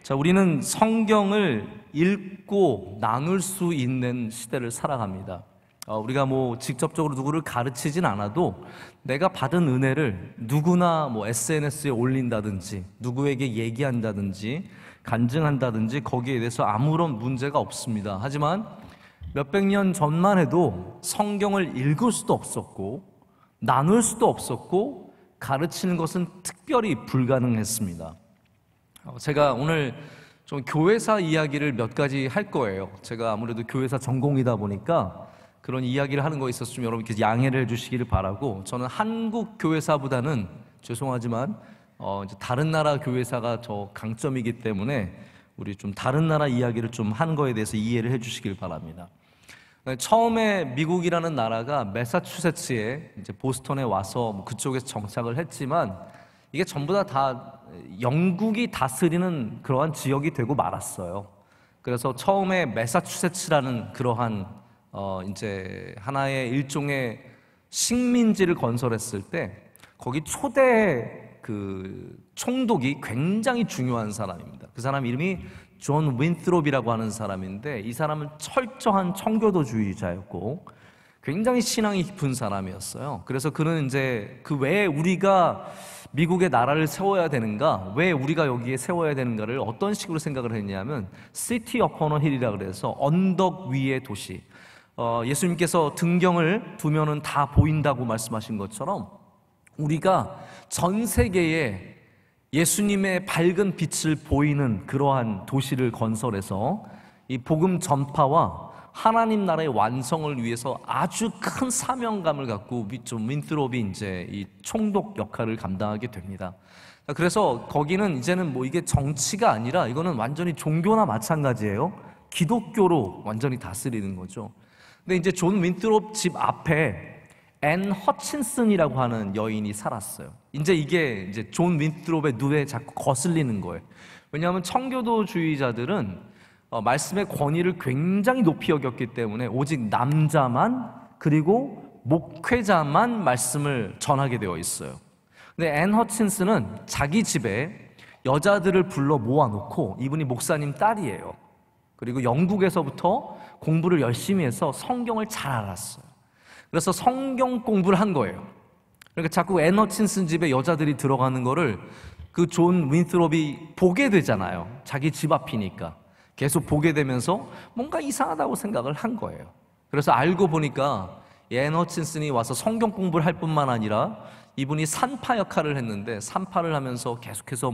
자, 우리는 성경을 읽고 나눌 수 있는 시대를 살아갑니다. 우리가 직접적으로 누구를 가르치진 않아도 내가 받은 은혜를 누구나 SNS에 올린다든지 누구에게 얘기한다든지 간증한다든지 거기에 대해서 아무런 문제가 없습니다. 하지만 몇백 년 전만 해도 성경을 읽을 수도 없었고 나눌 수도 없었고 가르치는 것은 특별히 불가능했습니다. 제가 오늘 좀 교회사 이야기를 몇 가지 할 거예요. 제가 아무래도 교회사 전공이다 보니까 그런 이야기를 하는 거에 있어서 좀 여러분께서 양해를 해주시기를 바라고, 저는 한국 교회사보다는 죄송하지만 이제 다른 나라 교회사가 더 강점이기 때문에 우리 좀 다른 나라 이야기를 좀 하는 거에 대해서 이해를 해주시길 바랍니다. 처음에 미국이라는 나라가 매사추세츠에 이제 보스턴에 와서 그쪽에서 정착을 했지만 이게 전부 다 영국이 다스리는 그러한 지역이 되고 말았어요. 그래서 처음에 매사추세츠라는 그러한 이제 하나의 일종의 식민지를 건설했을 때 거기 초대 그 총독이 굉장히 중요한 사람입니다. 그 사람 이름이 존 윈트롭이라고 하는 사람인데, 이 사람은 철저한 청교도주의자였고 굉장히 신앙이 깊은 사람이었어요. 그래서 그는 이제 왜 우리가 미국의 나라를 세워야 되는가, 왜 우리가 여기에 세워야 되는가를 어떤 식으로 생각을 했냐면 City upon a hill이라 그래서 언덕 위의 도시. 예수님께서 등경을 두면은 다 보인다고 말씀하신 것처럼 우리가 전 세계에 예수님의 밝은 빛을 보이는 그러한 도시를 건설해서 이 복음 전파와 하나님 나라의 완성을 위해서 아주 큰 사명감을 갖고 좀 윈트롭이 이제 이 총독 역할을 감당하게 됩니다. 그래서 거기는 이제는 이게 정치가 아니라 이거는 완전히 종교나 마찬가지예요. 기독교로 완전히 다스리는 거죠. 근데 이제 존 윈트롭 집 앞에 앤 허친슨이라고 하는 여인이 살았어요. 이게 이제 존 윈트롭의 눈에 자꾸 거슬리는 거예요. 왜냐하면 청교도주의자들은 말씀의 권위를 굉장히 높이 여겼기 때문에 오직 남자만 그리고 목회자만 말씀을 전하게 되어 있어요. 근데 앤 허친슨은 자기 집에 여자들을 불러 모아놓고, 이분이 목사님 딸이에요. 그리고 영국에서부터 공부를 열심히 해서 성경을 잘 알았어요. 그래서 성경 공부를 한 거예요. 그러니까 자꾸 앤 허친슨 집에 여자들이 들어가는 거를 그 존 윈트롭이 보게 되잖아요. 자기 집 앞이니까 계속 보게 되면서 뭔가 이상하다고 생각을 한 거예요. 그래서 알고 보니까 앤 허친슨이 와서 성경 공부를 할 뿐만 아니라 이분이 산파 역할을 했는데, 산파를 하면서 계속해서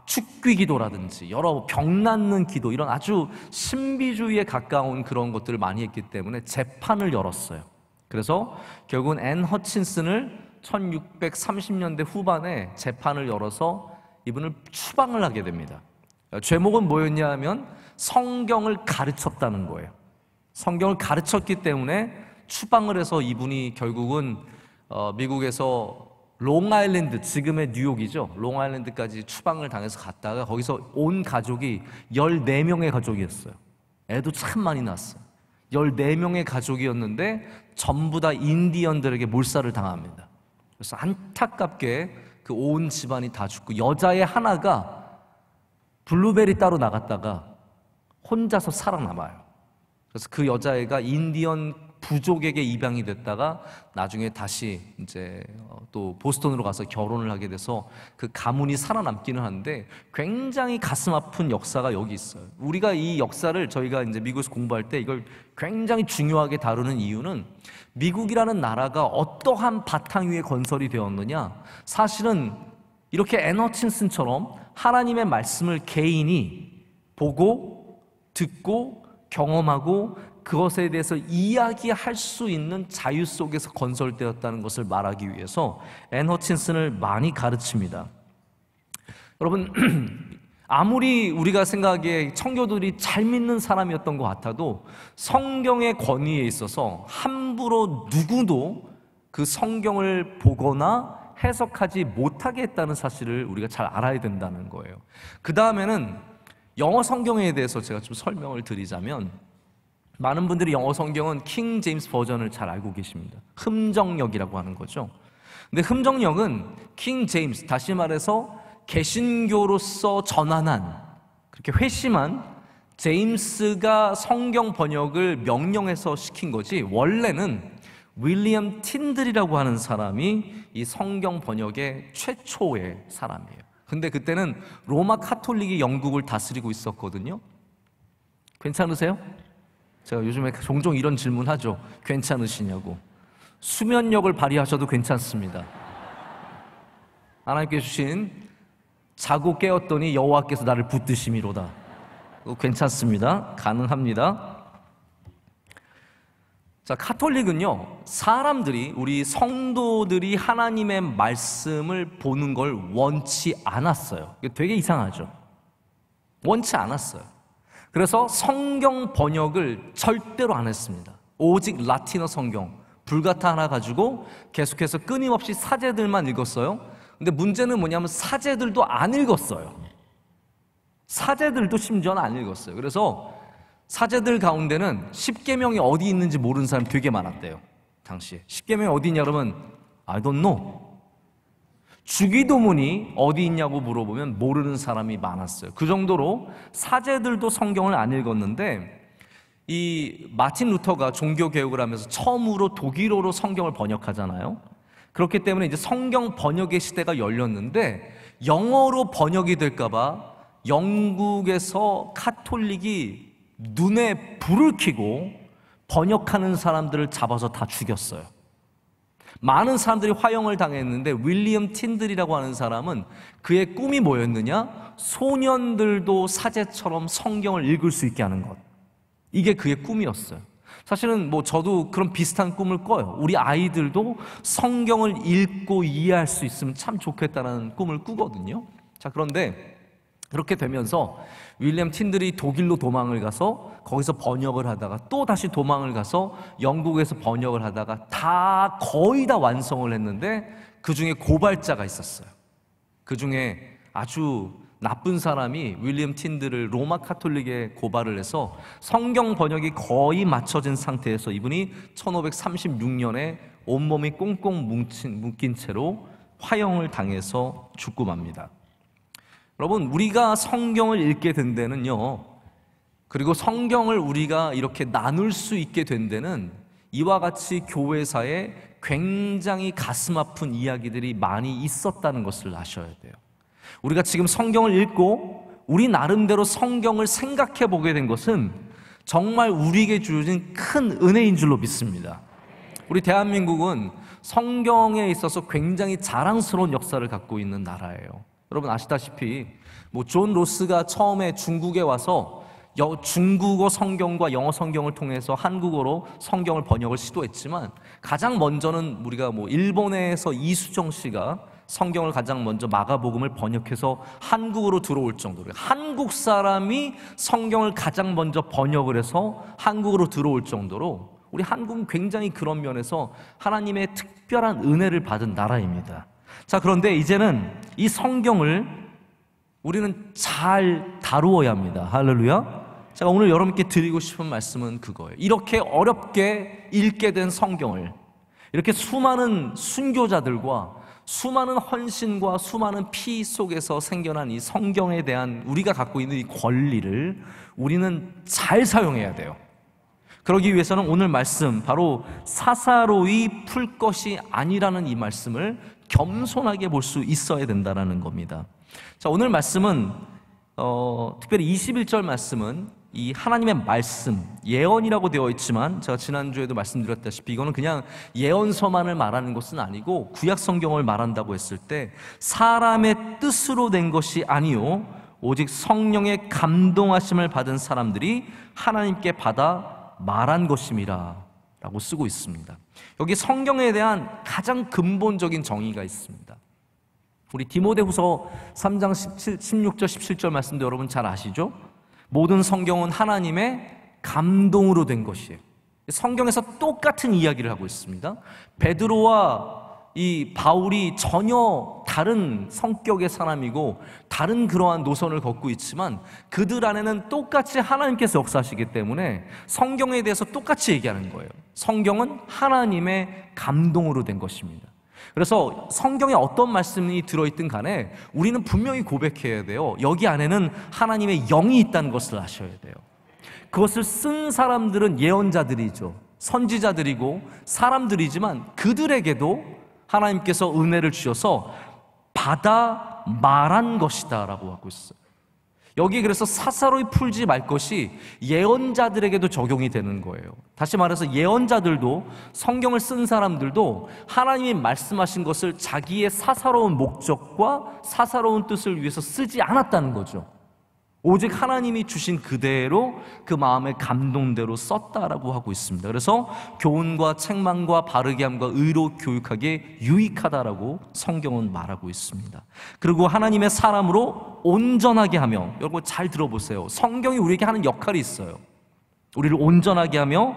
축귀 기도라든지 여러 병 낫는 기도, 이런 아주 신비주의에 가까운 그런 것들을 많이 했기 때문에 재판을 열었어요. 그래서 결국은 앤 허친슨을 1630년대 후반에 재판을 열어서 이분을 추방을 하게 됩니다. 죄목은 뭐였냐 하면 성경을 가르쳤다는 거예요. 성경을 가르쳤기 때문에 추방을 해서 이분이 결국은 미국에서 롱아일랜드, 지금의 뉴욕이죠. 롱아일랜드까지 추방을 당해서 갔다가 거기서 온 가족이 14명의 가족이었어요. 애도 참 많이 낳았어요. 14명의 가족이었는데 전부 다 인디언들에게 몰살을 당합니다. 그래서 안타깝게 그 온 집안이 다 죽고, 여자의 하나가 블루베리 따로 나갔다가 혼자서 살아남아요. 그래서 그 여자애가 인디언 부족에게 입양이 됐다가 나중에 다시 이제 또 보스턴으로 가서 결혼을 하게 돼서 그 가문이 살아남기는 하는데, 굉장히 가슴 아픈 역사가 여기 있어요. 우리가 이 역사를 저희가 이제 미국에서 공부할 때 이걸 굉장히 중요하게 다루는 이유는, 미국이라는 나라가 어떠한 바탕 위에 건설이 되었느냐, 사실은 이렇게 앤 허친슨처럼 하나님의 말씀을 개인이 보고 듣고 경험하고 그것에 대해서 이야기할 수 있는 자유 속에서 건설되었다는 것을 말하기 위해서 앤 허친슨을 많이 가르칩니다. 여러분, 아무리 우리가 생각하기에 청교도들이 잘 믿는 사람이었던 것 같아도 성경의 권위에 있어서 함부로 누구도 그 성경을 보거나 해석하지 못하게 했다는 사실을 우리가 잘 알아야 된다는 거예요. 그 다음에는 영어 성경에 대해서 제가 좀 설명을 드리자면, 많은 분들이 영어 성경은 킹 제임스 버전을 잘 알고 계십니다. 흠정역이라고 하는 거죠. 근데 흠정역은 킹 제임스, 다시 말해서 개신교로서 전환한, 그렇게 회심한 제임스가 성경 번역을 명령해서 시킨 거지, 원래는 윌리엄 틴들이라고 하는 사람이 이 성경 번역의 최초의 사람이에요. 근데 그때는 로마 카톨릭이 영국을 다스리고 있었거든요. 괜찮으세요? 제가 요즘에 종종 이런 질문 하죠. 괜찮으시냐고. 수면력을 발휘하셔도 괜찮습니다. 하나님께 주신 자고 깨었더니 여호와께서 나를 붙드심이로다. 괜찮습니다. 가능합니다. 자, 카톨릭은요, 사람들이, 우리 성도들이 하나님의 말씀을 보는 걸 원치 않았어요. 이게 되게 이상하죠. 원치 않았어요. 그래서 성경 번역을 절대로 안 했습니다. 오직 라틴어 성경, 불가타 하나 가지고 계속해서 끊임없이 사제들만 읽었어요. 근데 문제는 뭐냐면 사제들도 안 읽었어요. 사제들도 심지어는 안 읽었어요. 그래서 사제들 가운데는 십계명이 어디 있는지 모르는 사람이 되게 많았대요. 당시에 십계명이 어디 있냐 그러면 I don't know. 주기도문이 어디 있냐고 물어보면 모르는 사람이 많았어요. 그 정도로 사제들도 성경을 안 읽었는데, 이 마틴 루터가 종교개혁을 하면서 처음으로 독일어로 성경을 번역하잖아요. 그렇기 때문에 이제 성경 번역의 시대가 열렸는데, 영어로 번역이 될까봐 영국에서 카톨릭이 눈에 불을 켜고 번역하는 사람들을 잡아서 다 죽였어요. 많은 사람들이 화형을 당했는데, 윌리엄 틴들이라고 하는 사람은 그의 꿈이 뭐였느냐? 소년들도 사제처럼 성경을 읽을 수 있게 하는 것. 이게 그의 꿈이었어요. 사실은 저도 그런 비슷한 꿈을 꿔요. 우리 아이들도 성경을 읽고 이해할 수 있으면 참 좋겠다는 꿈을 꾸거든요. 자, 그런데 그렇게 되면서 윌리엄 틴들이 독일로 도망을 가서 거기서 번역을 하다가 또 다시 도망을 가서 영국에서 번역을 하다가 거의 다 완성을 했는데, 그 중에 고발자가 있었어요. 그 중에 아주 나쁜 사람이 윌리엄 틴들을 로마 카톨릭에 고발을 해서 성경 번역이 거의 맞춰진 상태에서 이분이 1536년에 온몸이 꽁꽁 묶인 채로 화형을 당해서 죽고 맙니다. 여러분, 우리가 성경을 읽게 된 데는요, 그리고 성경을 우리가 이렇게 나눌 수 있게 된 데는 이와 같이 교회사에 굉장히 가슴 아픈 이야기들이 많이 있었다는 것을 아셔야 돼요. 우리가 지금 성경을 읽고 우리 나름대로 성경을 생각해 보게 된 것은 정말 우리에게 주어진 큰 은혜인 줄로 믿습니다. 우리 대한민국은 성경에 있어서 굉장히 자랑스러운 역사를 갖고 있는 나라예요. 여러분 아시다시피 존 로스가 처음에 중국에 와서 중국어 성경과 영어 성경을 통해서 한국어로 성경을 번역을 시도했지만, 가장 먼저는 우리가 일본에서 이수정 씨가 성경을 가장 먼저 마가복음을 번역해서 한국으로 들어올 정도로, 한국 사람이 성경을 가장 먼저 번역을 해서 한국으로 들어올 정도로 우리 한국은 굉장히 그런 면에서 하나님의 특별한 은혜를 받은 나라입니다. 자, 그런데 이제는 이 성경을 우리는 잘 다루어야 합니다. 할렐루야. 제가 오늘 여러분께 드리고 싶은 말씀은 그거예요. 이렇게 어렵게 읽게 된 성경을, 이렇게 수많은 순교자들과 수많은 헌신과 수많은 피 속에서 생겨난 이 성경에 대한 우리가 갖고 있는 이 권리를 우리는 잘 사용해야 돼요. 그러기 위해서는 오늘 말씀, 바로 사사로이 풀 것이 아니라는 이 말씀을 겸손하게 볼 수 있어야 된다는 겁니다. 자, 오늘 말씀은 특별히 21절 말씀은 이 하나님의 말씀, 예언이라고 되어 있지만, 제가 지난주에도 말씀드렸다시피 이거는 그냥 예언서만을 말하는 것은 아니고, 구약 성경을 말한다고 했을 때 사람의 뜻으로 된 것이 아니요 오직 성령의 감동하심을 받은 사람들이 하나님께 받아 말한 것임이라 라고 쓰고 있습니다. 여기 성경에 대한 가장 근본적인 정의가 있습니다. 우리 디모데후서 3장 16절 17절 말씀도 여러분 잘 아시죠? 모든 성경은 하나님의 감동으로 된 것이에요. 성경에서 똑같은 이야기를 하고 있습니다. 베드로와 이 바울이 전혀 다른 성격의 사람이고 다른 그러한 노선을 걷고 있지만, 그들 안에는 똑같이 하나님께서 역사하시기 때문에 성경에 대해서 똑같이 얘기하는 거예요. 성경은 하나님의 감동으로 된 것입니다. 그래서 성경에 어떤 말씀이 들어있든 간에 우리는 분명히 고백해야 돼요. 여기 안에는 하나님의 영이 있다는 것을 아셔야 돼요. 그것을 쓴 사람들은 예언자들이죠. 선지자들이고 사람들이지만 그들에게도 하나님께서 은혜를 주셔서 받아 말한 것이다 라고 하고 있어요. 여기 그래서 사사로이 풀지 말 것이 예언자들에게도 적용이 되는 거예요. 다시 말해서 예언자들도, 성경을 쓴 사람들도 하나님이 말씀하신 것을 자기의 사사로운 목적과 사사로운 뜻을 위해서 쓰지 않았다는 거죠. 오직 하나님이 주신 그대로 그 마음의 감동대로 썼다라고 하고 있습니다. 그래서 교훈과 책망과 바르게 함과 의로 교육하기에 유익하다라고 성경은 말하고 있습니다. 그리고 하나님의 사람으로 온전하게 하며, 여러분 잘 들어보세요. 성경이 우리에게 하는 역할이 있어요. 우리를 온전하게 하며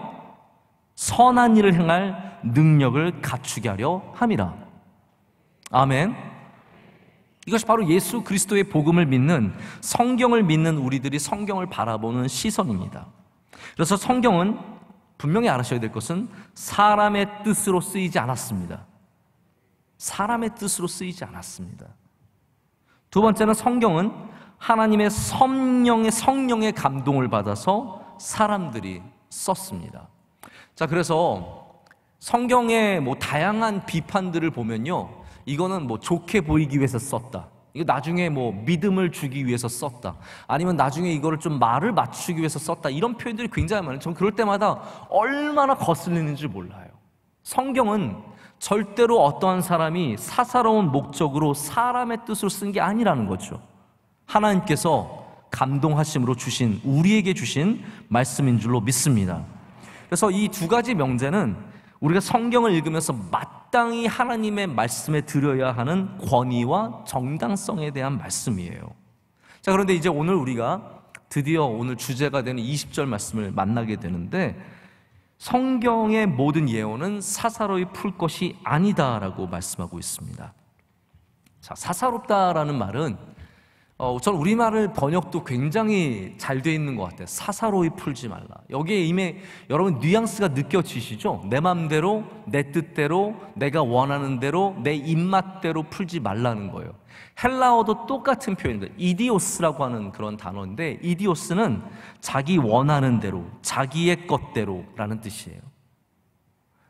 선한 일을 행할 능력을 갖추게 하려 함이라. 아멘. 이것이 바로 예수 그리스도의 복음을 믿는, 성경을 믿는 우리들이 성경을 바라보는 시선입니다. 그래서 성경은 분명히 알으셔야 될 것은 사람의 뜻으로 쓰이지 않았습니다. 사람의 뜻으로 쓰이지 않았습니다. 두 번째는 성경은 하나님의 성령의 감동을 받아서 사람들이 썼습니다. 자, 그래서 성경의 다양한 비판들을 보면요, 이거는 좋게 보이기 위해서 썼다, 이거 나중에 믿음을 주기 위해서 썼다, 아니면 나중에 이거를 좀 말을 맞추기 위해서 썼다, 이런 표현들이 굉장히 많아요. 전 그럴 때마다 얼마나 거슬리는지 몰라요. 성경은 절대로 어떠한 사람이 사사로운 목적으로 사람의 뜻으로 쓴 게 아니라는 거죠. 하나님께서 감동하심으로 주신, 우리에게 주신 말씀인 줄로 믿습니다. 그래서 이 두 가지 명제는 우리가 성경을 읽으면서 마땅히 하나님의 말씀에 들어야 하는 권위와 정당성에 대한 말씀이에요. 자, 그런데 이제 오늘 우리가 드디어 오늘 주제가 되는 20절 말씀을 만나게 되는데, 성경의 모든 예언은 사사로이 풀 것이 아니다라고 말씀하고 있습니다. 자, 사사롭다라는 말은 저는 우리말을 번역도 굉장히 잘 돼 있는 것 같아요. 사사로이 풀지 말라. 여기에 이미 여러분 뉘앙스가 느껴지시죠? 내 맘대로, 내 뜻대로, 내가 원하는 대로, 내 입맛대로 풀지 말라는 거예요. 헬라어도 똑같은 표현입니다. 이디오스라고 하는 그런 단어인데, 이디오스는 자기 원하는 대로, 자기의 것대로라는 뜻이에요.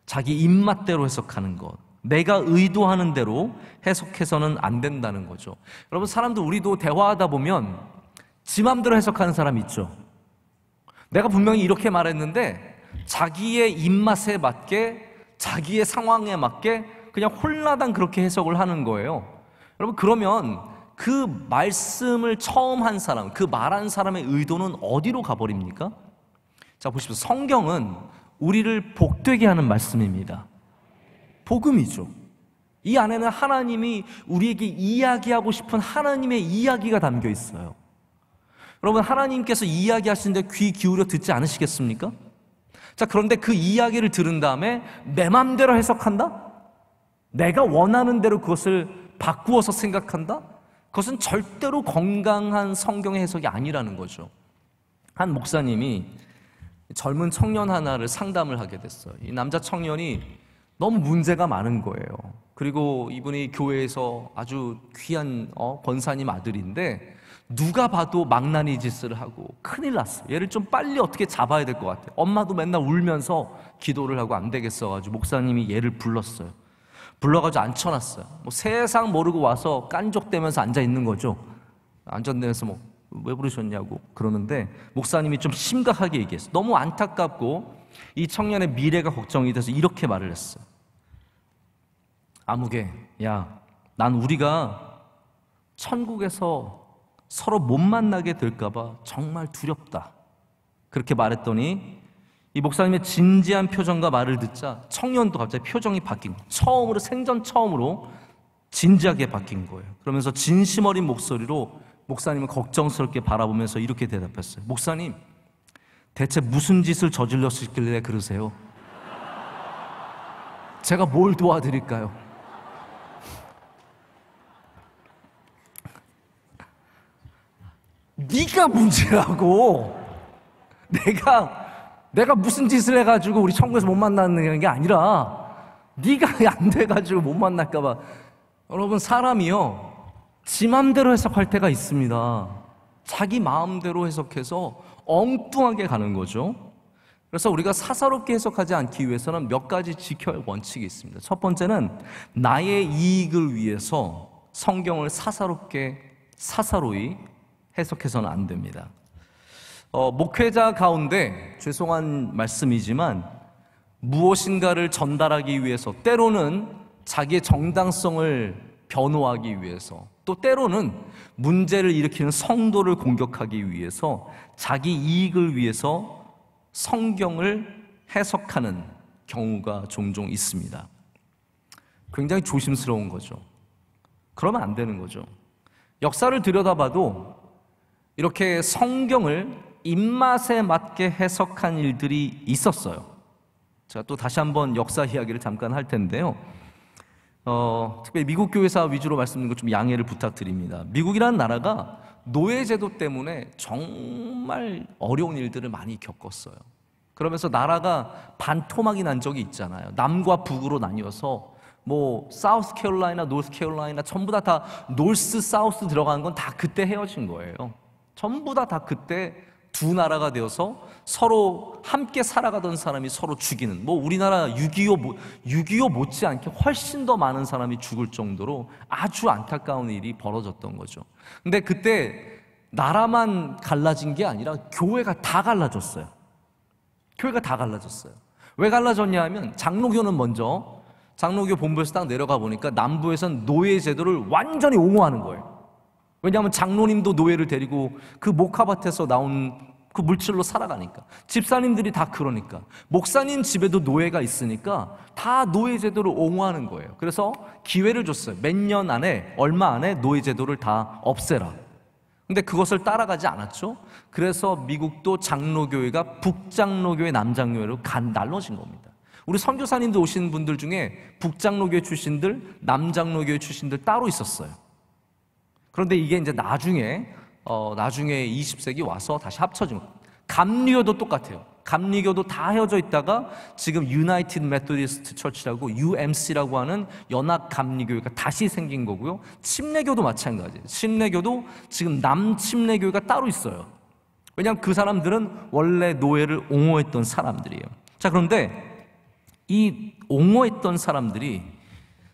자기 입맛대로 해석하는 것, 내가 의도하는 대로 해석해서는 안 된다는 거죠. 여러분, 사람들, 우리도 대화하다 보면 지 맘대로 해석하는 사람 있죠. 내가 분명히 이렇게 말했는데 자기의 입맛에 맞게, 자기의 상황에 맞게 그냥 홀라당 그렇게 해석을 하는 거예요. 여러분, 그러면 그 말씀을 처음 한 사람, 그 말한 사람의 의도는 어디로 가버립니까? 자, 보십시오. 성경은 우리를 복되게 하는 말씀입니다. 복음이죠. 이 안에는 하나님이 우리에게 이야기하고 싶은 하나님의 이야기가 담겨 있어요. 여러분, 하나님께서 이야기하시는데 귀 기울여 듣지 않으시겠습니까? 자, 그런데 그 이야기를 들은 다음에 내 맘대로 해석한다? 내가 원하는 대로 그것을 바꾸어서 생각한다? 그것은 절대로 건강한 성경의 해석이 아니라는 거죠. 한 목사님이 젊은 청년 하나를 상담을 하게 됐어요. 이 남자 청년이 너무 문제가 많은 거예요. 그리고 이분이 교회에서 아주 귀한 권사님 아들인데 누가 봐도 망나니 짓을 하고 큰일 났어요. 얘를 좀 빨리 어떻게 잡아야 될 것 같아요. 엄마도 맨날 울면서 기도를 하고 안 되겠어가지고 목사님이 얘를 불렀어요. 불러가지고 앉혀놨어요. 세상 모르고 와서 깐족대면서 앉아있는 거죠. 앉아있으면서 왜 부르셨냐고 그러는데, 목사님이 좀 심각하게 얘기했어요. 너무 안타깝고 이 청년의 미래가 걱정이 돼서 이렇게 말을 했어요. 아무개, 야, 난 우리가 천국에서 서로 못 만나게 될까봐 정말 두렵다. 그렇게 말했더니 이 목사님의 진지한 표정과 말을 듣자 청년도 갑자기 표정이 바뀐 거예요. 처음으로, 생전 처음으로 진지하게 바뀐 거예요. 그러면서 진심 어린 목소리로 목사님을 걱정스럽게 바라보면서 이렇게 대답했어요. 목사님, 대체 무슨 짓을 저질렀길래 그러세요? 제가 뭘 도와드릴까요? 네가 문제라고. 내가 무슨 짓을 해가지고 우리 천국에서 못 만나는 게 아니라 네가 안 돼가지고 못 만날까 봐. 여러분, 사람이요, 지 맘대로 해석할 때가 있습니다. 자기 마음대로 해석해서 엉뚱하게 가는 거죠. 그래서 우리가 사사롭게 해석하지 않기 위해서는 몇 가지 지켜야 할 원칙이 있습니다. 첫 번째는 나의 이익을 위해서 성경을 사사로이 해석해서는 안 됩니다. 목회자 가운데 죄송한 말씀이지만 무엇인가를 전달하기 위해서, 때로는 자기의 정당성을 변호하기 위해서, 또 때로는 문제를 일으키는 성도를 공격하기 위해서, 자기 이익을 위해서 성경을 해석하는 경우가 종종 있습니다. 굉장히 조심스러운 거죠. 그러면 안 되는 거죠. 역사를 들여다봐도 이렇게 성경을 입맛에 맞게 해석한 일들이 있었어요. 제가 또 다시 한번 역사 이야기를 잠깐 할 텐데요. 특별히 미국 교회사 위주로 말씀드리는 것 좀 양해를 부탁드립니다. 미국이라는 나라가 노예제도 때문에 정말 어려운 일들을 많이 겪었어요. 그러면서 나라가 반토막이 난 적이 있잖아요. 남과 북으로 나뉘어서 뭐 사우스 캐롤라이나, 노스 캐롤라이나 전부 다 노스, 사우스 들어가는 건 다 그때 헤어진 거예요. 전부 다 그때 두 나라가 되어서 서로 함께 살아가던 사람이 서로 죽이는, 뭐 우리나라 6.25 못지않게 훨씬 더 많은 사람이 죽을 정도로 아주 안타까운 일이 벌어졌던 거죠. 근데 그때 나라만 갈라진 게 아니라 교회가 다 갈라졌어요. 교회가 다 갈라졌어요. 왜 갈라졌냐 하면 장로교는 먼저 장로교 본부에서 딱 내려가 보니까 남부에선 노예 제도를 완전히 옹호하는 거예요. 왜냐하면 장로님도 노예를 데리고 그 목화밭에서 나온 그 물질로 살아가니까, 집사님들이 다 그러니까, 목사님 집에도 노예가 있으니까 다 노예 제도를 옹호하는 거예요. 그래서 기회를 줬어요. 몇 년 안에, 얼마 안에 노예 제도를 다 없애라. 근데 그것을 따라가지 않았죠. 그래서 미국도 장로교회가 북장로교회, 남장로교회로 나눠진 겁니다. 우리 선교사님들 오신 분들 중에 북장로교회 출신들, 남장로교회 출신들 따로 있었어요. 그런데 이게 이제 나중에 20세기 와서 다시 합쳐진 거예요. 감리교도 똑같아요. 감리교도 다 헤어져 있다가 지금 유나이티드 메토디스트 처치라고 UMC라고 하는 연합 감리교회가 다시 생긴 거고요. 침례교도 마찬가지예요. 침례교도 지금 남침례교회가 따로 있어요. 왜냐하면 그 사람들은 원래 노예를 옹호했던 사람들이에요. 자, 그런데 이 옹호했던 사람들이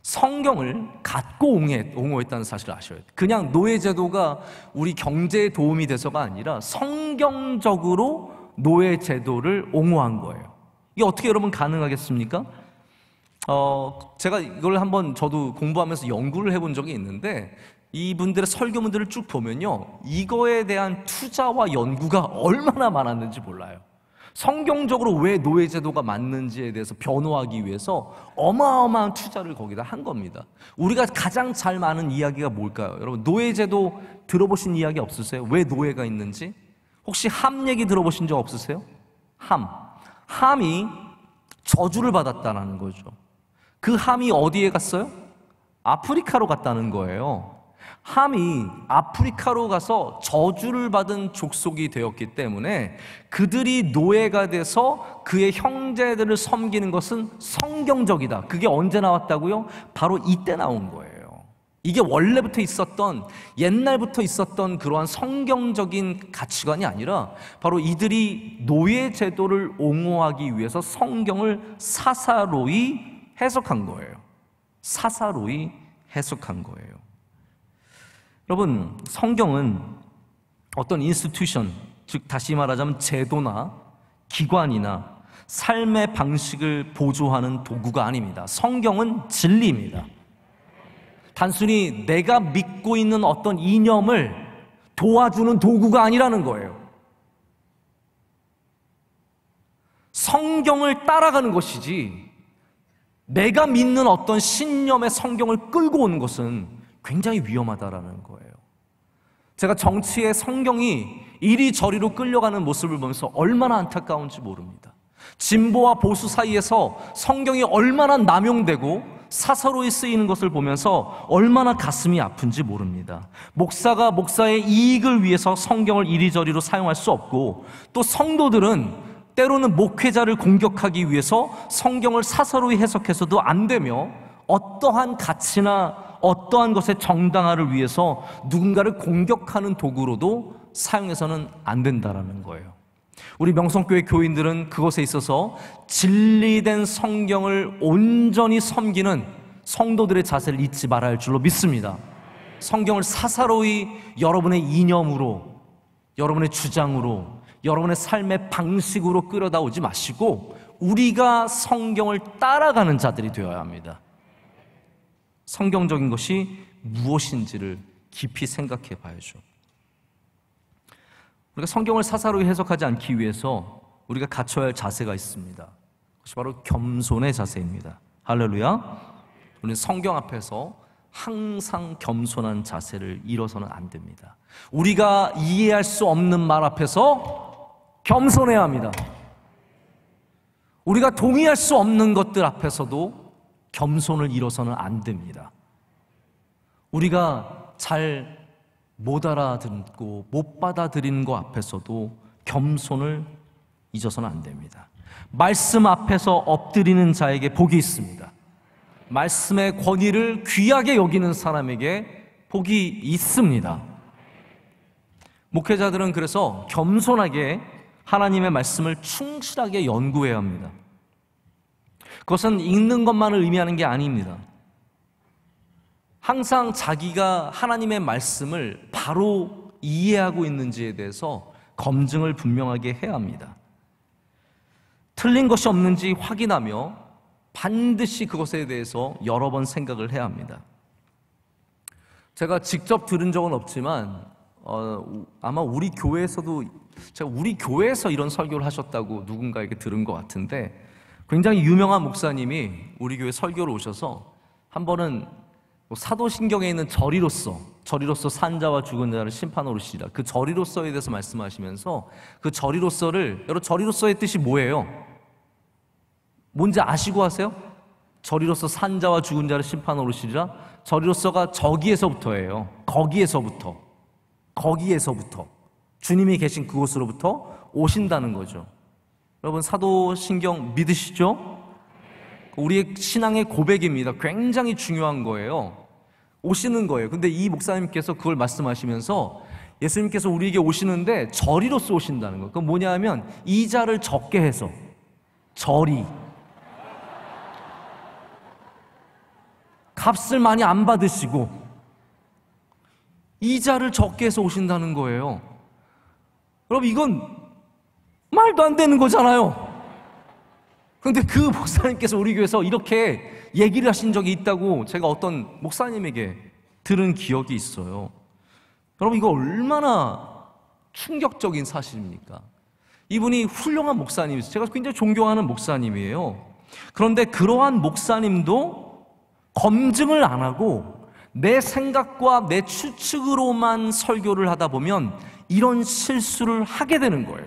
성경을 갖고 옹호했다는 사실을 아셔야 돼요. 그냥 노예제도가 우리 경제에 도움이 돼서가 아니라 성경적으로 노예제도를 옹호한 거예요. 이게 어떻게 여러분 가능하겠습니까? 제가 이걸 한번 저도 공부하면서 연구를 해본 적이 있는데, 이분들의 설교문들을 쭉 보면요, 이거에 대한 투자와 연구가 얼마나 많았는지 몰라요. 성경적으로 왜 노예제도가 맞는지에 대해서 변호하기 위해서 어마어마한 투자를 거기다 한 겁니다. 우리가 가장 잘 아는 이야기가 뭘까요? 여러분, 노예제도 들어보신 이야기 없으세요? 왜 노예가 있는지? 혹시 함 얘기 들어보신 적 없으세요? 함이 저주를 받았다는 거죠. 그 함이 어디에 갔어요? 아프리카로 갔다는 거예요. 함이 아프리카로 가서 저주를 받은 족속이 되었기 때문에 그들이 노예가 돼서 그의 형제들을 섬기는 것은 성경적이다. 그게 언제 나왔다고요? 바로 이때 나온 거예요. 이게 원래부터 있었던, 옛날부터 있었던 그러한 성경적인 가치관이 아니라 바로 이들이 노예 제도를 옹호하기 위해서 성경을 사사로이 해석한 거예요. 사사로이 해석한 거예요. 여러분, 성경은 어떤 인스티튜션, 즉 다시 말하자면 제도나 기관이나 삶의 방식을 보조하는 도구가 아닙니다. 성경은 진리입니다. 단순히 내가 믿고 있는 어떤 이념을 도와주는 도구가 아니라는 거예요. 성경을 따라가는 것이지, 내가 믿는 어떤 신념의 성경을 끌고 오는 것은 굉장히 위험하다라는 거예요. 제가 정치에 성경이 이리저리로 끌려가는 모습을 보면서 얼마나 안타까운지 모릅니다. 진보와 보수 사이에서 성경이 얼마나 남용되고 사사로이 쓰이는 것을 보면서 얼마나 가슴이 아픈지 모릅니다. 목사가 목사의 이익을 위해서 성경을 이리저리로 사용할 수 없고, 또 성도들은 때로는 목회자를 공격하기 위해서 성경을 사사로이 해석해서도 안 되며, 어떠한 가치나 어떠한 것의 정당화를 위해서 누군가를 공격하는 도구로도 사용해서는 안 된다라는 거예요. 우리 명성교회 교인들은 그것에 있어서 진리된 성경을 온전히 섬기는 성도들의 자세를 잊지 말아야 할 줄로 믿습니다. 성경을 사사로이 여러분의 이념으로, 여러분의 주장으로, 여러분의 삶의 방식으로 끌어다 오지 마시고 우리가 성경을 따라가는 자들이 되어야 합니다. 성경적인 것이 무엇인지를 깊이 생각해 봐야죠. 우리가 성경을 사사로이 해석하지 않기 위해서 우리가 갖춰야 할 자세가 있습니다. 그것이 바로 겸손의 자세입니다. 할렐루야. 우리는 성경 앞에서 항상 겸손한 자세를 잃어서는 안 됩니다. 우리가 이해할 수 없는 말 앞에서 겸손해야 합니다. 우리가 동의할 수 없는 것들 앞에서도 겸손을 잃어서는 안 됩니다. 우리가 잘 못 알아듣고 못 받아들이는 것 앞에서도 겸손을 잊어서는 안 됩니다. 말씀 앞에서 엎드리는 자에게 복이 있습니다. 말씀의 권위를 귀하게 여기는 사람에게 복이 있습니다. 목회자들은 그래서 겸손하게 하나님의 말씀을 충실하게 연구해야 합니다. 그것은 읽는 것만을 의미하는 게 아닙니다. 항상 자기가 하나님의 말씀을 바로 이해하고 있는지에 대해서 검증을 분명하게 해야 합니다. 틀린 것이 없는지 확인하며 반드시 그것에 대해서 여러 번 생각을 해야 합니다. 제가 직접 들은 적은 없지만 아마 우리 교회에서도, 제가 우리 교회에서 이런 설교를 하셨다고 누군가에게 들은 것 같은데, 굉장히 유명한 목사님이 우리 교회 설교를 오셔서 한 번은 사도신경에 있는 저리로서 산자와 죽은 자를 심판하러 오시리라, 그 저리로서에 대해서 말씀하시면서 그 저리로서를, 여러분 저리로서의 뜻이 뭐예요? 뭔지 아시고 하세요? 저리로서 산자와 죽은 자를 심판하러 오시리라, 저리로서가 저기에서부터예요. 거기에서부터 주님이 계신 그곳으로부터 오신다는 거죠. 여러분 사도신경 믿으시죠? 우리의 신앙의 고백입니다. 굉장히 중요한 거예요. 오시는 거예요. 근데 이 목사님께서 그걸 말씀하시면서 예수님께서 우리에게 오시는데 저리로서 오신다는 거예요. 그건 뭐냐 하면 이자를 적게 해서, 저리, 값을 많이 안 받으시고 이자를 적게 해서 오신다는 거예요. 여러분 이건 말도 안 되는 거잖아요. 그런데 그 목사님께서 우리 교회에서 이렇게 얘기를 하신 적이 있다고 제가 어떤 목사님에게 들은 기억이 있어요. 여러분 이거 얼마나 충격적인 사실입니까? 이분이 훌륭한 목사님이세요. 제가 굉장히 존경하는 목사님이에요. 그런데 그러한 목사님도 검증을 안 하고 내 생각과 내 추측으로만 설교를 하다 보면 이런 실수를 하게 되는 거예요.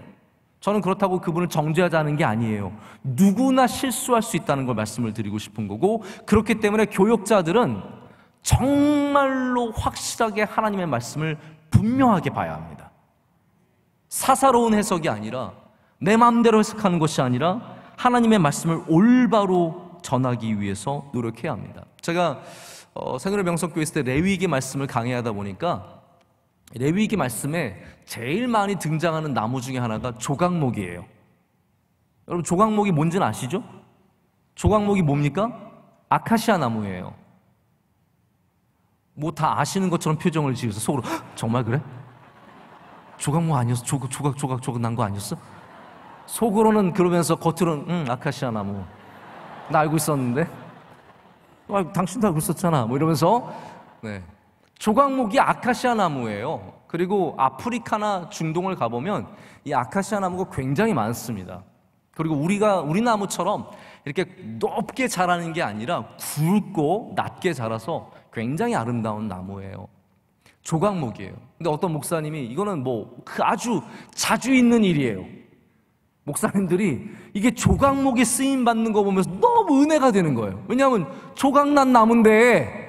저는 그렇다고 그분을 정죄하자는 게 아니에요. 누구나 실수할 수 있다는 걸 말씀을 드리고 싶은 거고, 그렇기 때문에 교역자들은 정말로 확실하게 하나님의 말씀을 분명하게 봐야 합니다. 사사로운 해석이 아니라, 내 마음대로 해석하는 것이 아니라 하나님의 말씀을 올바로 전하기 위해서 노력해야 합니다. 제가 생활의 명성교회 있을 때 레위기 말씀을 강의하다 보니까 레위기 말씀에 제일 많이 등장하는 나무 중에 하나가 조각목이에요. 여러분 조각목이 뭔지는 아시죠? 조각목이 뭡니까? 아카시아 나무예요. 뭐 다 아시는 것처럼 표정을 지으셔서 속으로 정말 그래? 조각목 아니었어? 조각 난 거 아니었어? 속으로는 그러면서 겉으로는 아카시아 나무 나 알고 있었는데, 당신도 알고 있었잖아 뭐 이러면서. 네. 조각목이 아카시아 나무예요. 그리고 아프리카나 중동을 가보면 이 아카시아 나무가 굉장히 많습니다. 그리고 우리 나무처럼 이렇게 높게 자라는 게 아니라 굵고 낮게 자라서 굉장히 아름다운 나무예요. 조각목이에요. 근데 어떤 목사님이 이거는 뭐 아주 자주 있는 일이에요. 목사님들이 이게 조각목에 쓰임 받는 거 보면서 너무 은혜가 되는 거예요. 왜냐하면 조각난 나무인데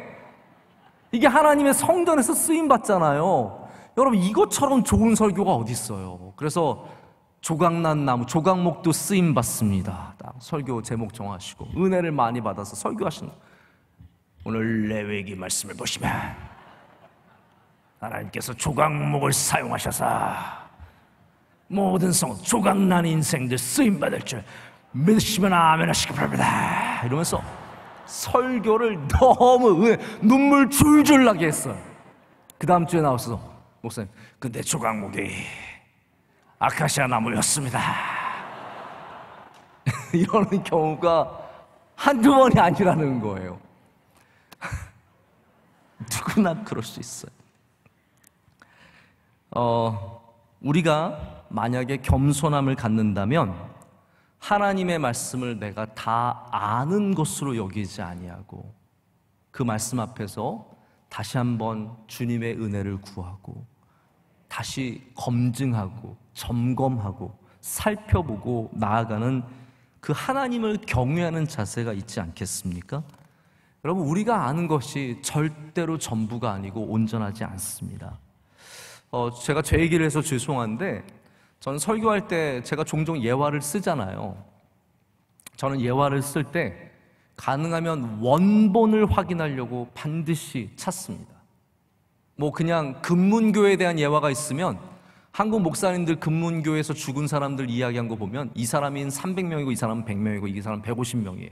이게 하나님의 성전에서 쓰임 받잖아요. 여러분 이것처럼 좋은 설교가 어디 있어요? 그래서 조각난 나무, 조각목도 쓰임 받습니다. 딱 설교 제목 정하시고 은혜를 많이 받아서 설교하시는 거예요. 오늘 레위기 말씀을 보시면 하나님께서 조각목을 사용하셔서 모든 성 조각난 인생들 쓰임 받을 줄 믿으시면 아멘 하시기 바랍니다. 이러면서 설교를 너무 눈물 줄줄 나게 했어요. 그 다음 주에 나와서 목사님, 근데 조각목이 아카시아 나무였습니다. 이러는 경우가 한두 번이 아니라는 거예요. 누구나 그럴 수 있어요. 우리가 만약에 겸손함을 갖는다면 하나님의 말씀을 내가 다 아는 것으로 여기지 아니하고 그 말씀 앞에서 다시 한번 주님의 은혜를 구하고 다시 검증하고 점검하고 살펴보고 나아가는 그 하나님을 경외하는 자세가 있지 않겠습니까? 여러분, 우리가 아는 것이 절대로 전부가 아니고 온전하지 않습니다. 제가 제 얘기를 해서 죄송한데 저는 설교할 때 제가 종종 예화를 쓰잖아요. 저는 예화를 쓸 때 가능하면 원본을 확인하려고 반드시 찾습니다. 뭐 그냥 금문교에 대한 예화가 있으면 한국 목사님들 금문교에서 죽은 사람들 이야기한 거 보면 이 사람인 300명이고 이 사람은 100명이고 이 사람은 150명이에요.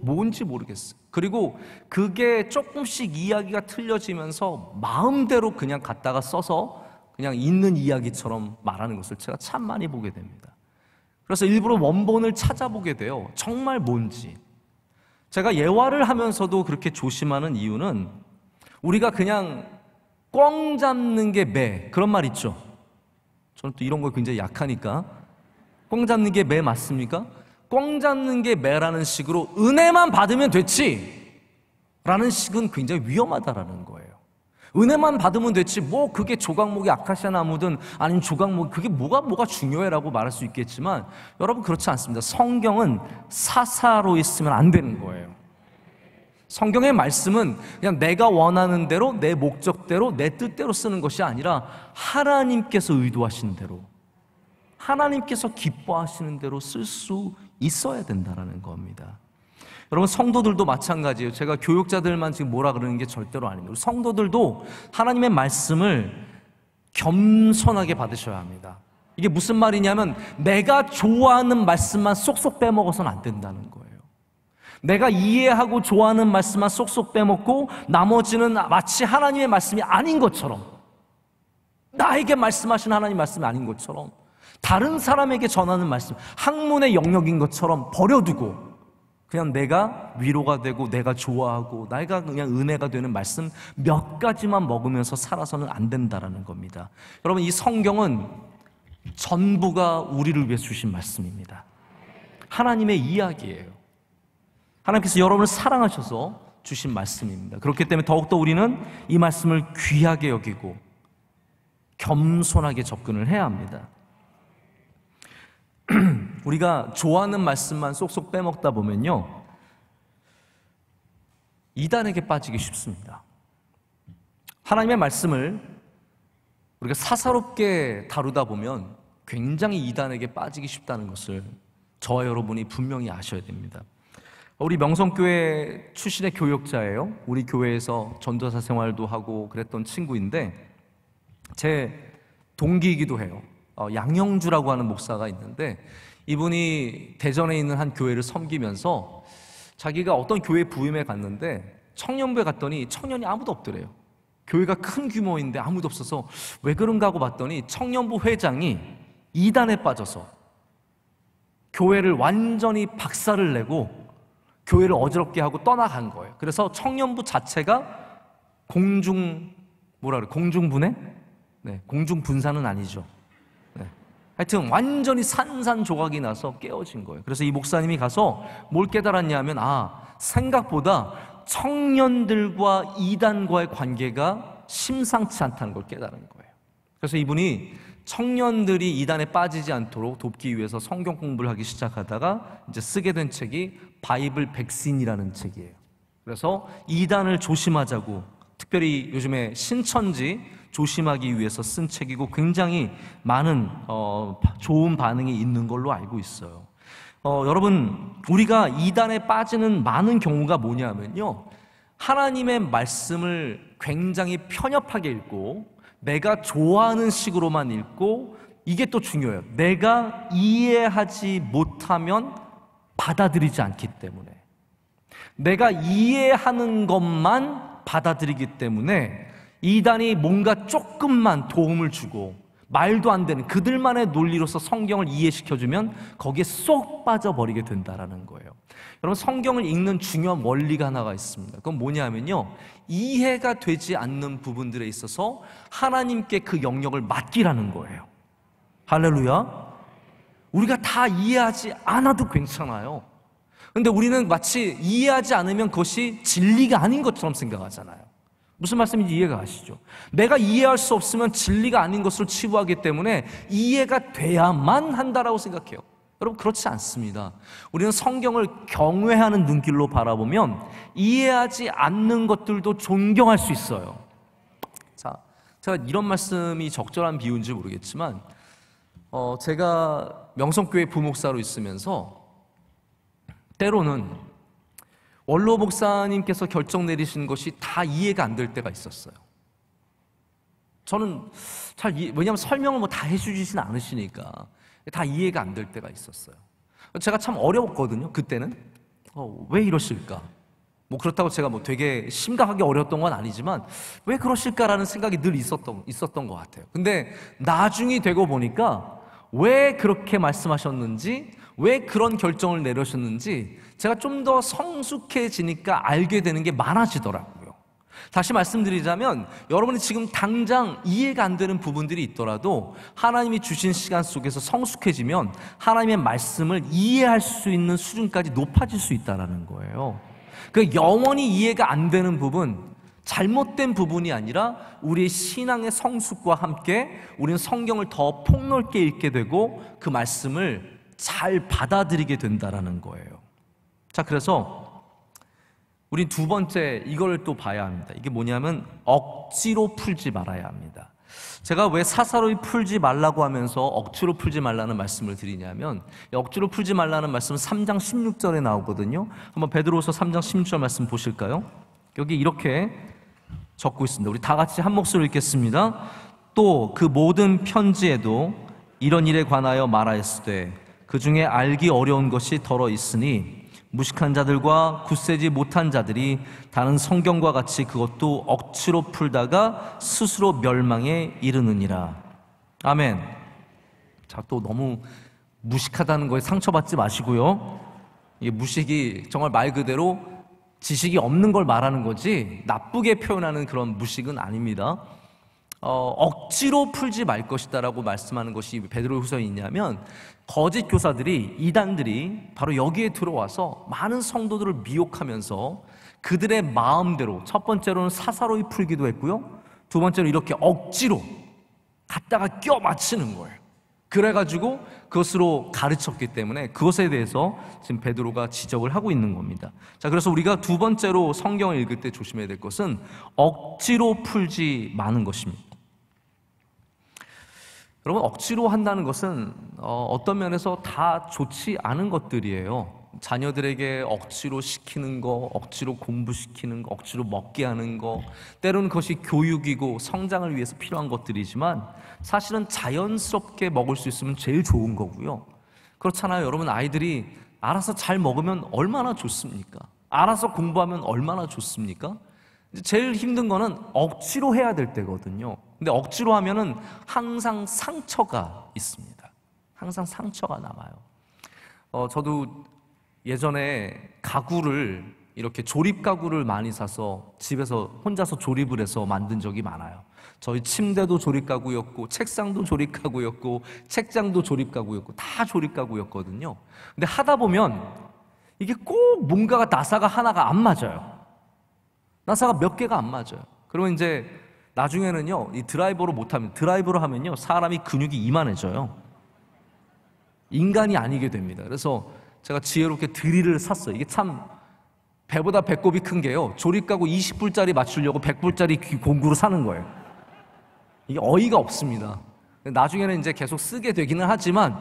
뭔지 모르겠어요. 그리고 그게 조금씩 이야기가 틀려지면서 마음대로 그냥 갖다가 써서 그냥 있는 이야기처럼 말하는 것을 제가 참 많이 보게 됩니다. 그래서 일부러 원본을 찾아보게 돼요. 정말 뭔지. 제가 예화를 하면서도 그렇게 조심하는 이유는 우리가 그냥 꽝 잡는 게 매, 그런 말 있죠. 저는 또 이런 거 굉장히 약하니까 꽝 잡는 게 매 맞습니까? 꽝 잡는 게 매라는 식으로 은혜만 받으면 됐지 라는 식은 굉장히 위험하다라는 거예요. 은혜만 받으면 됐지 뭐 그게 조각목이 아카시아 나무든 아니면 조각목 그게 뭐가 중요해라고 말할 수 있겠지만 여러분 그렇지 않습니다. 성경은 사사로 있으면 안 되는 거예요. 성경의 말씀은 그냥 내가 원하는 대로 내 목적대로 내 뜻대로 쓰는 것이 아니라 하나님께서 의도하신 대로 하나님께서 기뻐하시는 대로 쓸 수 있어야 된다는 겁니다. 여러분 성도들도 마찬가지예요. 제가 교육자들만 지금 뭐라 그러는 게 절대로 아닙니다. 성도들도 하나님의 말씀을 겸손하게 받으셔야 합니다. 이게 무슨 말이냐면 내가 좋아하는 말씀만 쏙쏙 빼먹어서는 안 된다는 거예요. 내가 이해하고 좋아하는 말씀만 쏙쏙 빼먹고 나머지는 마치 하나님의 말씀이 아닌 것처럼 나에게 말씀하신 하나님 말씀이 아닌 것처럼 다른 사람에게 전하는 말씀 학문의 영역인 것처럼 버려두고 그냥 내가 위로가 되고 내가 좋아하고 내가 그냥 은혜가 되는 말씀 몇 가지만 먹으면서 살아서는 안 된다라는 겁니다. 여러분 이 성경은 전부가 우리를 위해 주신 말씀입니다. 하나님의 이야기예요. 하나님께서 여러분을 사랑하셔서 주신 말씀입니다. 그렇기 때문에 더욱더 우리는 이 말씀을 귀하게 여기고 겸손하게 접근을 해야 합니다. 우리가 좋아하는 말씀만 쏙쏙 빼먹다 보면요 이단에게 빠지기 쉽습니다. 하나님의 말씀을 우리가 사사롭게 다루다 보면 굉장히 이단에게 빠지기 쉽다는 것을 저와 여러분이 분명히 아셔야 됩니다. 우리 명성교회 출신의 교역자예요. 우리 교회에서 전도사 생활도 하고 그랬던 친구인데 제 동기이기도 해요. 양영주라고 하는 목사가 있는데 이분이 대전에 있는 한 교회를 섬기면서 자기가 어떤 교회 부임에 갔는데 청년부에 갔더니 청년이 아무도 없더래요. 교회가 큰 규모인데 아무도 없어서 왜 그런가 하고 봤더니 청년부 회장이 이단에 빠져서 교회를 완전히 박살을 내고 교회를 어지럽게 하고 떠나간 거예요. 그래서 청년부 자체가 공중분해? 네, 공중분사는 아니죠. 하여튼 완전히 산산조각이 나서 깨어진 거예요. 그래서 이 목사님이 가서 뭘 깨달았냐 하면 생각보다 청년들과 이단과의 관계가 심상치 않다는 걸 깨달은 거예요. 그래서 이분이 청년들이 이단에 빠지지 않도록 돕기 위해서 성경 공부를 하기 시작하다가 이제 쓰게 된 책이 바이블 백신이라는 책이에요. 그래서 이단을 조심하자고 특별히 요즘에 신천지 조심하기 위해서 쓴 책이고 굉장히 많은 좋은 반응이 있는 걸로 알고 있어요. 여러분, 우리가 이단에 빠지는 많은 경우가 뭐냐면요, 하나님의 말씀을 굉장히 편협하게 읽고 내가 좋아하는 식으로만 읽고, 이게 또 중요해요. 내가 이해하지 못하면 받아들이지 않기 때문에, 내가 이해하는 것만 받아들이기 때문에 이단이 뭔가 조금만 도움을 주고 말도 안 되는 그들만의 논리로서 성경을 이해시켜주면 거기에 쏙 빠져버리게 된다는 거예요. 여러분, 성경을 읽는 중요한 원리가 하나가 있습니다. 그건 뭐냐면요, 이해가 되지 않는 부분들에 있어서 하나님께 그 영역을 맡기라는 거예요. 할렐루야. 우리가 다 이해하지 않아도 괜찮아요. 근데 우리는 마치 이해하지 않으면 그것이 진리가 아닌 것처럼 생각하잖아요. 무슨 말씀인지 이해가 가시죠? 내가 이해할 수 없으면 진리가 아닌 것으로 치부하기 때문에 이해가 돼야만 한다라고 생각해요. 여러분, 그렇지 않습니다. 우리는 성경을 경외하는 눈길로 바라보면 이해하지 않는 것들도 존경할 수 있어요. 자, 제가 이런 말씀이 적절한 비유인지 모르겠지만, 제가 명성교회 부목사로 있으면서 때로는 원로 목사님께서 결정 내리신 것이 다 이해가 안 될 때가 있었어요. 저는 왜냐하면 설명을 뭐 다 해주시진 않으시니까 다 이해가 안 될 때가 있었어요. 제가 참 어려웠거든요, 그때는. 왜 이러실까? 뭐 그렇다고 제가 뭐 되게 심각하게 어려웠던 건 아니지만 왜 그러실까라는 생각이 늘 있었던 것 같아요. 근데 나중이 되고 보니까 왜 그렇게 말씀하셨는지, 왜 그런 결정을 내리셨는지 제가 좀 더 성숙해지니까 알게 되는 게 많아지더라고요. 다시 말씀드리자면, 여러분이 지금 당장 이해가 안 되는 부분들이 있더라도 하나님이 주신 시간 속에서 성숙해지면 하나님의 말씀을 이해할 수 있는 수준까지 높아질 수 있다는 거예요. 그 영원히 이해가 안 되는 부분, 잘못된 부분이 아니라 우리의 신앙의 성숙과 함께 우리는 성경을 더 폭넓게 읽게 되고 그 말씀을 잘 받아들이게 된다는 거예요. 자, 그래서 우린 두 번째 이걸 또 봐야 합니다. 이게 뭐냐면 억지로 풀지 말아야 합니다. 제가 왜 사사로이 풀지 말라고 하면서 억지로 풀지 말라는 말씀을 드리냐면, 억지로 풀지 말라는 말씀은 3장 16절에 나오거든요. 한번 베드로후서 3장 16절 말씀 보실까요? 여기 이렇게 적고 있습니다. 우리 다 같이 한 목소리로 읽겠습니다. 또 그 모든 편지에도 이런 일에 관하여 말하였으되 그 중에 알기 어려운 것이 더러 있으니 무식한 자들과 굳세지 못한 자들이 다른 성경과 같이 그것도 억지로 풀다가 스스로 멸망에 이르느니라. 아멘. 자, 또 너무 무식하다는 거에 상처받지 마시고요. 이게 무식이 정말 말 그대로 지식이 없는 걸 말하는 거지 나쁘게 표현하는 그런 무식은 아닙니다. 억지로 풀지 말 것이다라고 말씀하는 것이 베드로후서에 있냐면, 거짓 교사들이, 이단들이 바로 여기에 들어와서 많은 성도들을 미혹하면서 그들의 마음대로, 첫 번째로는 사사로이 풀기도 했고요, 두 번째로 이렇게 억지로 갖다가 껴 맞추는 거예요. 그래가지고 그것으로 가르쳤기 때문에 그것에 대해서 지금 베드로가 지적을 하고 있는 겁니다. 자, 그래서 우리가 두 번째로 성경을 읽을 때 조심해야 될 것은 억지로 풀지 마는 것입니다. 여러분, 억지로 한다는 것은 어떤 면에서 다 좋지 않은 것들이에요. 자녀들에게 억지로 시키는 거, 억지로 공부시키는 거, 억지로 먹게 하는 거, 때로는 그것이 교육이고 성장을 위해서 필요한 것들이지만 사실은 자연스럽게 먹을 수 있으면 제일 좋은 거고요. 그렇잖아요. 여러분, 아이들이 알아서 잘 먹으면 얼마나 좋습니까? 알아서 공부하면 얼마나 좋습니까? 제일 힘든 거는 억지로 해야 될 때거든요. 근데 억지로 하면은 항상 상처가 있습니다. 항상 상처가 남아요. 저도 예전에 가구를, 이렇게 조립 가구를 많이 사서 집에서 혼자서 조립을 해서 만든 적이 많아요. 저희 침대도 조립 가구였고, 책상도 조립 가구였고, 책장도 조립 가구였고, 다 조립 가구였거든요. 근데 하다 보면 이게 꼭 뭔가가 나사가 하나가 안 맞아요. 나사가 몇 개가 안 맞아요. 그러면 이제 나중에는요, 이 드라이버로 하면요, 사람이 근육이 이만해져요. 인간이 아니게 됩니다. 그래서 제가 지혜롭게 드릴을 샀어요. 이게 참 배보다 배꼽이 큰 게요, 조립가구 20불짜리 맞추려고 100불짜리 공구로 사는 거예요. 이게 어이가 없습니다. 나중에는 이제 계속 쓰게 되기는 하지만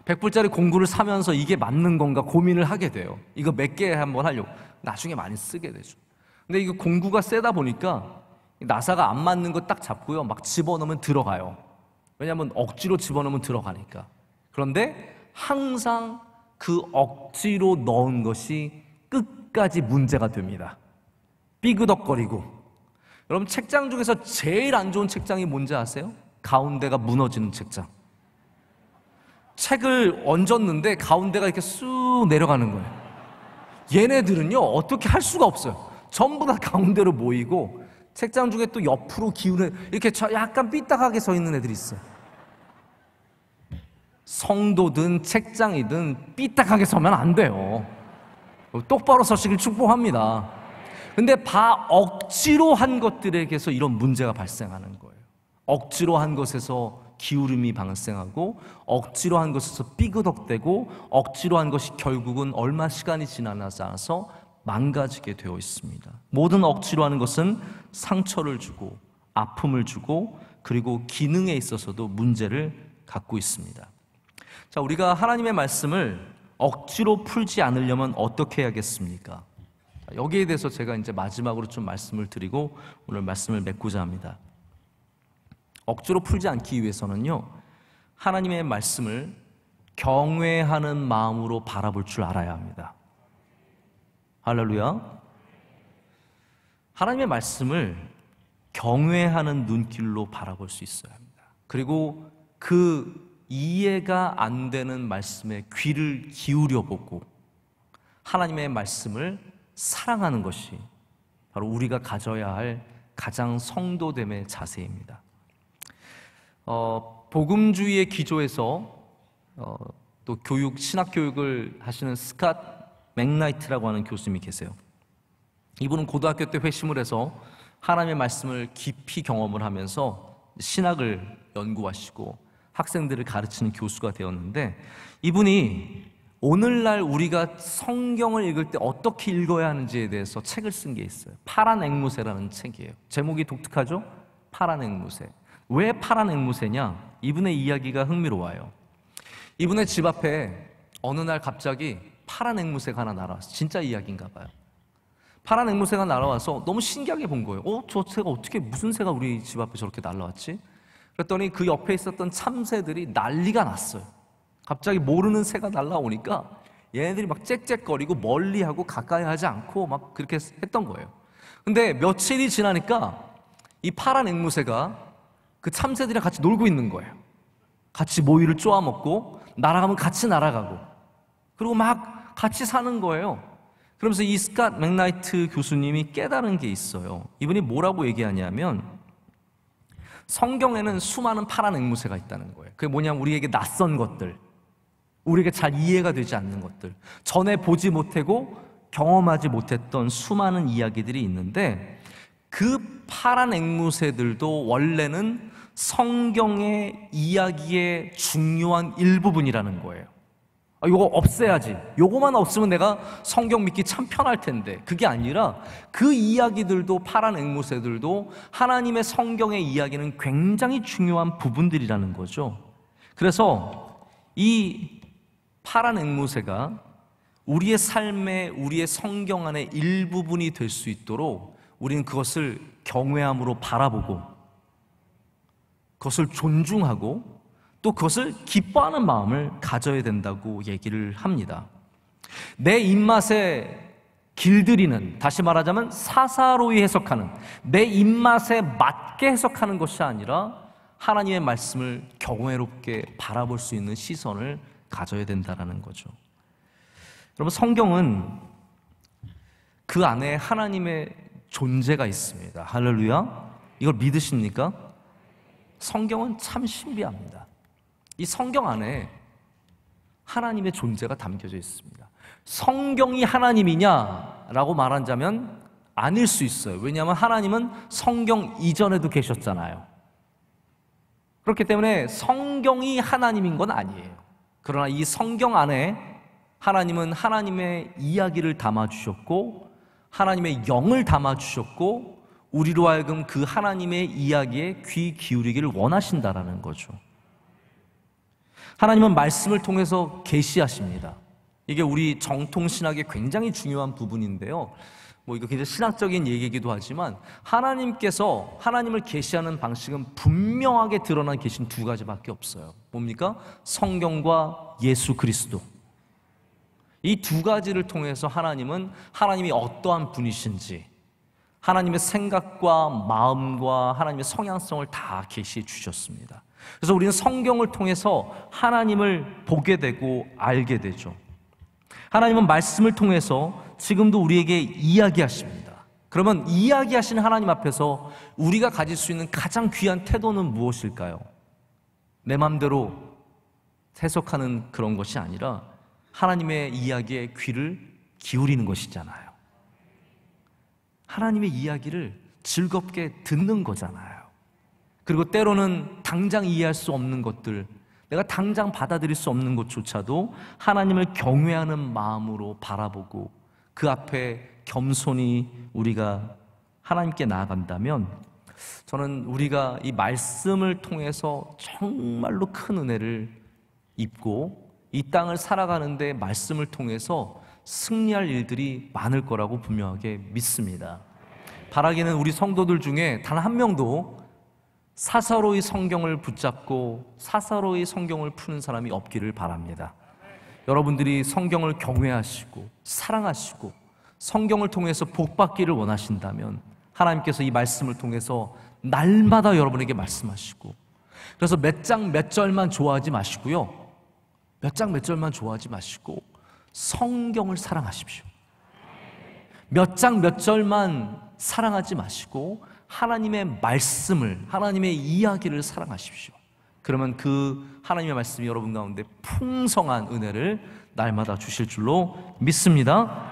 100불짜리 공구를 사면서 이게 맞는 건가 고민을 하게 돼요. 이거 몇 개 한번 하려고. 나중에 많이 쓰게 되죠. 근데 이거 공구가 세다 보니까 나사가 안 맞는 거 딱 잡고요. 막 집어넣으면 들어가요. 왜냐하면 억지로 집어넣으면 들어가니까. 그런데 항상 그 억지로 넣은 것이 끝까지 문제가 됩니다. 삐그덕거리고. 여러분, 책장 중에서 제일 안 좋은 책장이 뭔지 아세요? 가운데가 무너지는 책장. 책을 얹었는데 가운데가 이렇게 쑥 내려가는 거예요. 얘네들은요, 어떻게 할 수가 없어요. 전부 다 가운데로 모이고, 책장 중에 또 옆으로 기우는, 이렇게 약간 삐딱하게 서 있는 애들이 있어요. 성도든 책장이든 삐딱하게 서면 안 돼요. 똑바로 서시길 축복합니다. 근데 억지로 한 것들에게서 이런 문제가 발생하는 거예요. 억지로 한 것에서 기울음이 발생하고, 억지로 한 것에서 삐그덕대고, 억지로 한 것이 결국은 얼마 시간이 지나지 않아서 망가지게 되어 있습니다. 모든 억지로 하는 것은 상처를 주고 아픔을 주고, 그리고 기능에 있어서도 문제를 갖고 있습니다. 자, 우리가 하나님의 말씀을 억지로 풀지 않으려면 어떻게 해야겠습니까? 여기에 대해서 제가 이제 마지막으로 좀 말씀을 드리고 오늘 말씀을 맺고자 합니다. 억지로 풀지 않기 위해서는요, 하나님의 말씀을 경외하는 마음으로 바라볼 줄 알아야 합니다. 할렐루야. 하나님의 말씀을 경외하는 눈길로 바라볼 수 있어야 합니다. 그리고 그 이해가 안 되는 말씀에 귀를 기울여 보고 하나님의 말씀을 사랑하는 것이 바로 우리가 가져야 할 가장 성도됨의 자세입니다. 복음주의의 기조에서 또 신학 교육을 하시는 스캇 맥나이트라고 하는 교수님이 계세요. 이분은 고등학교 때 회심을 해서 하나님의 말씀을 깊이 경험을 하면서 신학을 연구하시고 학생들을 가르치는 교수가 되었는데, 이분이 오늘날 우리가 성경을 읽을 때 어떻게 읽어야 하는지에 대해서 책을 쓴 게 있어요. 파란 앵무새라는 책이에요. 제목이 독특하죠? 파란 앵무새. 왜 파란 앵무새냐? 이분의 이야기가 흥미로워요. 이분의 집 앞에 어느 날 갑자기 파란 앵무새가 하나 날아왔어요. 진짜 이야기인가 봐요. 파란 앵무새가 날아와서 너무 신기하게 본 거예요. 저 새가 어떻게, 무슨 새가 우리 집 앞에 저렇게 날아왔지? 그랬더니 그 옆에 있었던 참새들이 난리가 났어요. 갑자기 모르는 새가 날아오니까 얘네들이 막 짹짹거리고 멀리하고 가까이 하지 않고 막 그렇게 했던 거예요. 근데 며칠이 지나니까 이 파란 앵무새가 그 참새들이랑 같이 놀고 있는 거예요. 같이 모이를 쪼아먹고, 날아가면 같이 날아가고, 그리고 막 같이 사는 거예요. 그러면서 이 스캇 맥나이트 교수님이 깨달은 게 있어요. 이분이 뭐라고 얘기하냐면, 성경에는 수많은 파란 앵무새가 있다는 거예요. 그게 뭐냐면 우리에게 낯선 것들, 우리에게 잘 이해가 되지 않는 것들, 전에 보지 못하고 경험하지 못했던 수많은 이야기들이 있는데, 그 파란 앵무새들도 원래는 성경의 이야기의 중요한 일부분이라는 거예요. 요거 없애야지, 요거만 없으면 내가 성경 믿기 참 편할 텐데, 그게 아니라 그 이야기들도, 파란 앵무새들도 하나님의 성경의 이야기는 굉장히 중요한 부분들이라는 거죠. 그래서 이 파란 앵무새가 우리의 삶에, 우리의 성경 안의 일부분이 될 수 있도록 우리는 그것을 경외함으로 바라보고, 그것을 존중하고, 또 그것을 기뻐하는 마음을 가져야 된다고 얘기를 합니다. 내 입맛에 길들이는, 다시 말하자면 사사로이 해석하는, 내 입맛에 맞게 해석하는 것이 아니라 하나님의 말씀을 경외롭게 바라볼 수 있는 시선을 가져야 된다는 거죠. 여러분, 성경은 그 안에 하나님의 존재가 있습니다. 할렐루야. 이걸 믿으십니까? 성경은 참 신비합니다. 이 성경 안에 하나님의 존재가 담겨져 있습니다. 성경이 하나님이냐라고 말한다면 아닐 수 있어요. 왜냐하면 하나님은 성경 이전에도 계셨잖아요. 그렇기 때문에 성경이 하나님인 건 아니에요. 그러나 이 성경 안에 하나님은 하나님의 이야기를 담아주셨고, 하나님의 영을 담아주셨고, 우리로 하여금 그 하나님의 이야기에 귀 기울이기를 원하신다라는 거죠. 하나님은 말씀을 통해서 계시하십니다. 이게 우리 정통신학의 굉장히 중요한 부분인데요. 이거 굉장히 신학적인 얘기이기도 하지만 하나님께서 하나님을 계시하는 방식은 분명하게 드러난 계시는 두 가지밖에 없어요. 뭡니까? 성경과 예수 그리스도. 이 두 가지를 통해서 하나님은 하나님이 어떠한 분이신지, 하나님의 생각과 마음과 하나님의 성향성을 다 계시해 주셨습니다. 그래서 우리는 성경을 통해서 하나님을 보게 되고 알게 되죠. 하나님은 말씀을 통해서 지금도 우리에게 이야기하십니다. 그러면 이야기하시는 하나님 앞에서 우리가 가질 수 있는 가장 귀한 태도는 무엇일까요? 내 마음대로 해석하는 그런 것이 아니라 하나님의 이야기에 귀를 기울이는 것이잖아요. 하나님의 이야기를 즐겁게 듣는 거잖아요. 그리고 때로는 당장 이해할 수 없는 것들, 내가 당장 받아들일 수 없는 것조차도 하나님을 경외하는 마음으로 바라보고 그 앞에 겸손히 우리가 하나님께 나아간다면, 저는 우리가 이 말씀을 통해서 정말로 큰 은혜를 입고 이 땅을 살아가는데 말씀을 통해서 승리할 일들이 많을 거라고 분명하게 믿습니다. 바라기는 우리 성도들 중에 단 한 명도 사사로이 성경을 붙잡고 사사로이 성경을 푸는 사람이 없기를 바랍니다. 여러분들이 성경을 경외하시고 사랑하시고 성경을 통해서 복받기를 원하신다면 하나님께서 이 말씀을 통해서 날마다 여러분에게 말씀하시고, 그래서 몇 장 몇 절만 좋아하지 마시고요, 몇 장 몇 절만 좋아하지 마시고 성경을 사랑하십시오. 몇 장 몇 절만 사랑하지 마시고 하나님의 말씀을, 하나님의 이야기를 사랑하십시오. 그러면 그 하나님의 말씀이 여러분 가운데 풍성한 은혜를 날마다 주실 줄로 믿습니다.